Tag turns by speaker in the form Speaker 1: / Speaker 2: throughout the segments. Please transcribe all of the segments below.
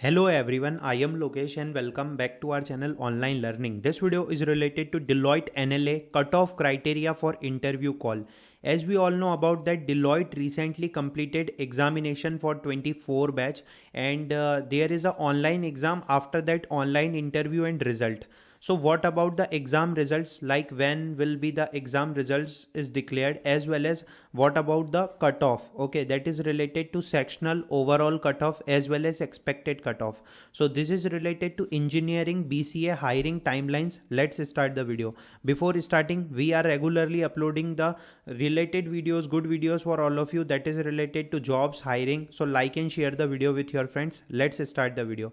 Speaker 1: Hello everyone, I am Lokesh and welcome back to our channel Online Learning. This video is related to Deloitte NLA cutoff criteria for interview call. As we all know about that, Deloitte recently completed examination for 24 batch and there is an online exam, after that online interview and result. So what about the exam results, like when will be the exam results is declared, as well as what about the cutoff? Okay, that is related to sectional overall cutoff as well as expected cutoff. So this is related to engineering BCA hiring timelines. Let's start the video. Before starting, we are regularly uploading the related videos, good videos for all of you, that is related to jobs hiring. So like and share the video with your friends. Let's start the video.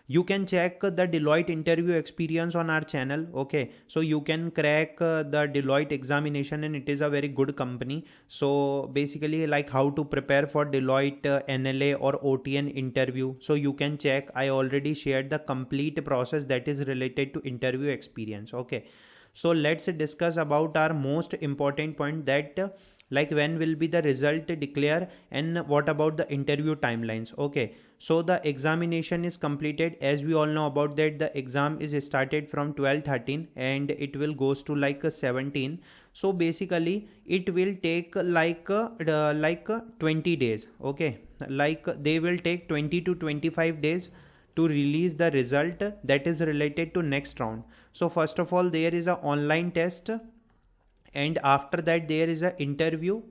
Speaker 1: You can check the Deloitte interview experience on our channel. Okay, so you can crack the Deloitte examination and it is a very good company. So basically, like how to prepare for Deloitte NLA or OTN interview, so you can check. I already shared the complete process that is related to interview experience. Okay, so let's discuss about our most important point, that like when will be the result declare and what about the interview timelines. Okay, so the examination is completed. As we all know about that, the exam is started from 12/13 and it will goes to like 17. So basically it will take like 20 days. Okay, like they will take 20 to 25 days to release the result that is related to next round. So first of all, there is a online test, and after that there is a interview,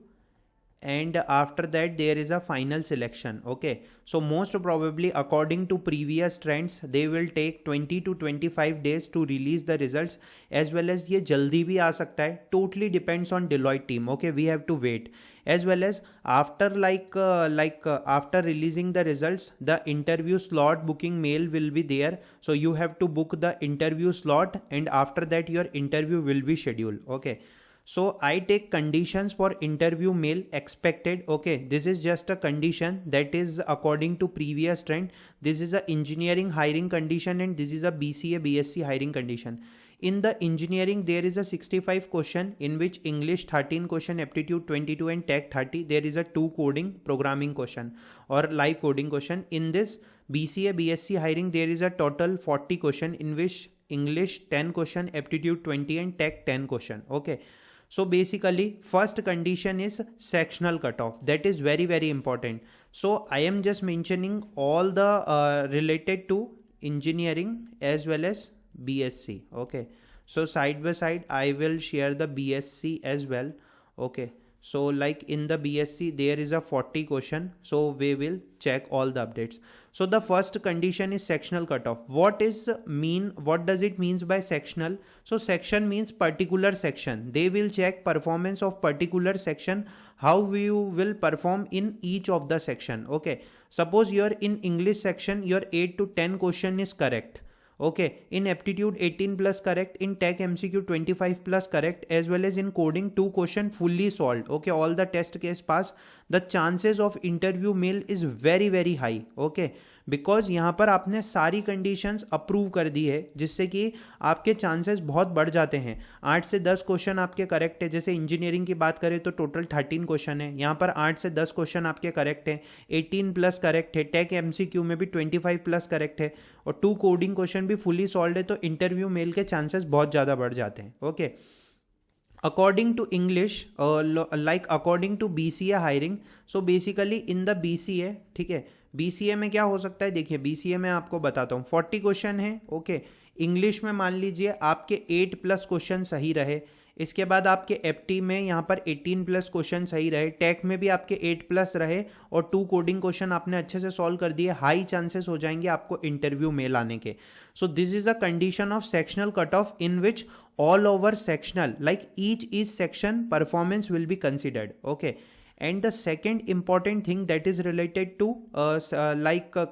Speaker 1: and after that there is a final selection. Okay, so most probably according to previous trends they will take 20 to 25 days to release the results, as well as ये जल्दी भी आ सकता है, totally depends on Deloitte team. Okay, we have to wait. As well as after after releasing the results, the interview slot booking mail will be there, so you have to book the interview slot and after that your interview will be scheduled. Okay, so I take conditions for interview mail expected. Okay, this is just a condition that is according to previous trend. This is a engineering hiring condition and this is a BCA BSc hiring condition. In the engineering there is a 65 question, in which English 13 question, aptitude 22 and tech 30. There is a 2 coding programming question or live coding question. In this BCA BSc hiring there is a total 40 question, in which English 10 question, aptitude 20 and tech 10 question. Okay, so basically first condition is sectional cutoff. That is very important. So I am just mentioning all the related to engineering as well as BSc. Okay, so side by side I will share the BSc as well. Okay, so like in the BSc there is a 40 question, so we will check all the updates. So the first condition is sectional cutoff. What does it means by sectional? So section means particular section. They will check performance of particular section, how you will perform in each of the section. Okay, suppose you're in English section, your 8 to 10 question is correct. Okay, in aptitude 18 plus correct, in tech MCQ 25 plus correct, as well as in coding 2 question fully solved. Okay, all the test case pass. The chances of interview mail is very high. Okay, because यहाँ पर आपने सारी conditions approve कर दी है, जिससे कि आपके chances बहुत बढ़ जाते हैं. 8 से 10 क्वेश्चन आपके करेक्ट है. जैसे इंजीनियरिंग की बात करें तो टोटल 13 क्वेश्चन है, यहाँ पर 8 से 10 क्वेश्चन आपके करेक्ट है, 18 प्लस करेक्ट है, टेक एमसीक्यू में भी 25 प्लस करेक्ट है और 2 कोडिंग क्वेश्चन भी फुली सॉल्व है, तो इंटरव्यू मेल के चांसेस बहुत ज़्यादा बढ़ जाते हैं. Okay, according to English like according to BCA hiring, so basically in the BCA, ठीक है, BCA में क्या हो सकता है, देखिए BCA में आपको बताता हूँ 40 क्वेश्चन है. ओके, इंग्लिश में मान लीजिए आपके 8 प्लस क्वेश्चन सही रहे, इसके बाद आपके एफटी में यहाँ पर 18 प्लस क्वेश्चन सही रहे, टेक में भी आपके 8 प्लस रहे और 2 कोडिंग क्वेश्चन आपने अच्छे से सॉल्व कर दिए, हाई चांसेस हो जाएंगे आपको इंटरव्यू मेल आने के. So this is a condition of sectional cut off, in which all over sectional, like each section performance will be considered. Okay, and the second important thing that is related to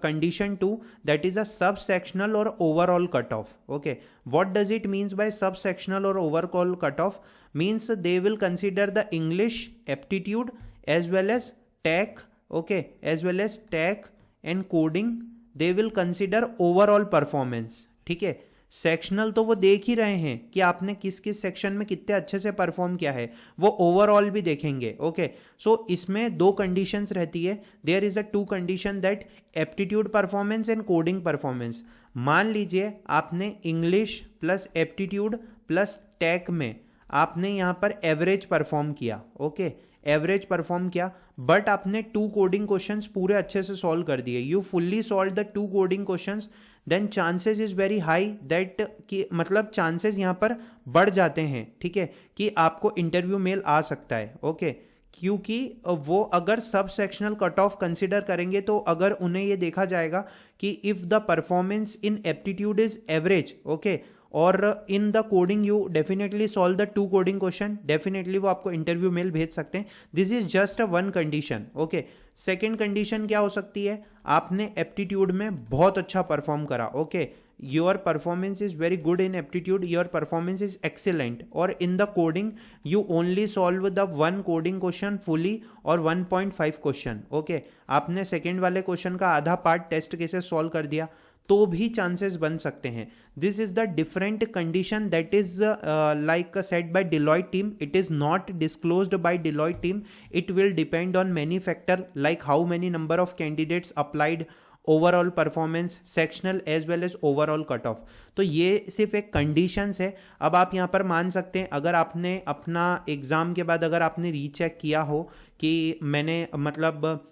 Speaker 1: condition 2, that is a subsectional or overall cutoff. Okay, what does it means by subsectional or overall cutoff? Means they will consider the English aptitude as well as tech. Okay, as well as tech and coding, they will consider overall performance. ठीक है, sectional तो वो देख ही रहे हैं कि आपने किस किस सेक्शन में कितने अच्छे से परफॉर्म किया है, वो ओवरऑल भी देखेंगे। ओके, सो इसमें दो कंडीशंस रहती है। There is a two condition that aptitude performance and coding performance. मान लीजिए आपने English plus aptitude plus tech में आपने यहाँ पर एवरेज परफॉर्म किया। ओके, एवरेज परफॉर्म किया, बट आपने 2 कोडिंग क्वेश्चंस पूरे अच्छे से सॉल्व कर दिए, you fully solve the 2 coding questions, then chances is very high that कि मतलब चांसेस यहाँ पर बढ़ जाते हैं, ठीक है, कि आपको इंटरव्यू मेल आ सकता है। ओके, क्योंकि वो अगर सब सेक्शनल कट ऑफ कंसिडर करेंगे तो अगर उन्हें ये देखा जाएगा कि if the performance in aptitude is average, okay, और in the coding you definitely solve the 2 coding question, definitely वो आपको इंटरव्यू मेल भेज सकते हैं। This is just a one condition. Okay, second condition क्या हो सकती है, आपने एप्टीट्यूड में बहुत अच्छा परफॉर्म करा। Okay, your performance is very good in aptitude, your performance is excellent, और in the coding you only solve the 1 coding question fully और 1.5 क्वेश्चन। ओके, आपने सेकेंड वाले क्वेश्चन का आधा पार्ट टेस्ट केसेस सॉल्व कर दिया तो भी चांसेस बन सकते हैं। This is the different condition that is like set by Deloitte team. It is not disclosed by Deloitte team, it will depend on many factor like how many number of candidates applied, overall performance, sectional as well as overall cut off. तो ये सिर्फ एक conditions है। अब आप यहाँ पर मान सकते हैं अगर आपने अपना एग्जाम के बाद अगर आपने रीचेक किया हो कि मैंने मतलब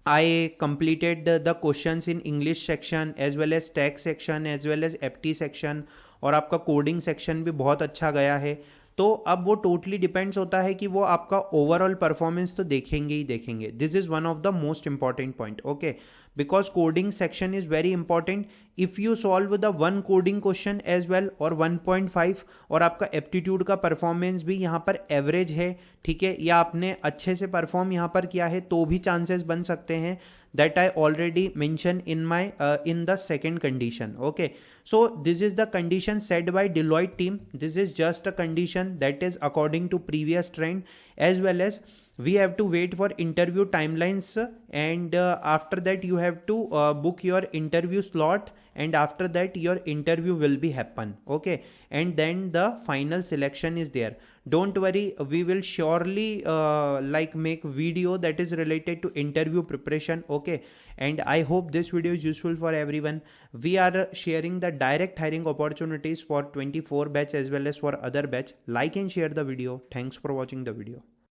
Speaker 1: I completed the questions in English section as well as text section as well as FT section, और आपका कोडिंग सेक्शन भी बहुत अच्छा गया है, तो अब वो टोटली डिपेंड्स होता है कि वो आपका ओवरऑल परफॉर्मेंस तो देखेंगे ही देखेंगे। This is one of the most important point. Okay, because coding section is very important. If you solve the 1 coding question as well और 1.5 और आपका एप्टीट्यूड का परफॉर्मेंस भी यहाँ पर एवरेज है, ठीक है, या आपने अच्छे से परफॉर्म यहाँ पर किया है, तो भी चांसेस बन सकते हैं that I already mentioned in my in the second condition. Okay, so this is the condition set by Deloitte team. This is just a condition that is according to previous trend, as well as we have to wait for interview timelines, and after that you have to book your interview slot, and after that your interview will be happen. Okay, and then the final selection is there. Don't worry, we will surely like make video that is related to interview preparation. Okay, and I hope this video is useful for everyone. We are sharing the direct hiring opportunities for 24 batch as well as for other batch. Like and share the video. Thanks for watching the video.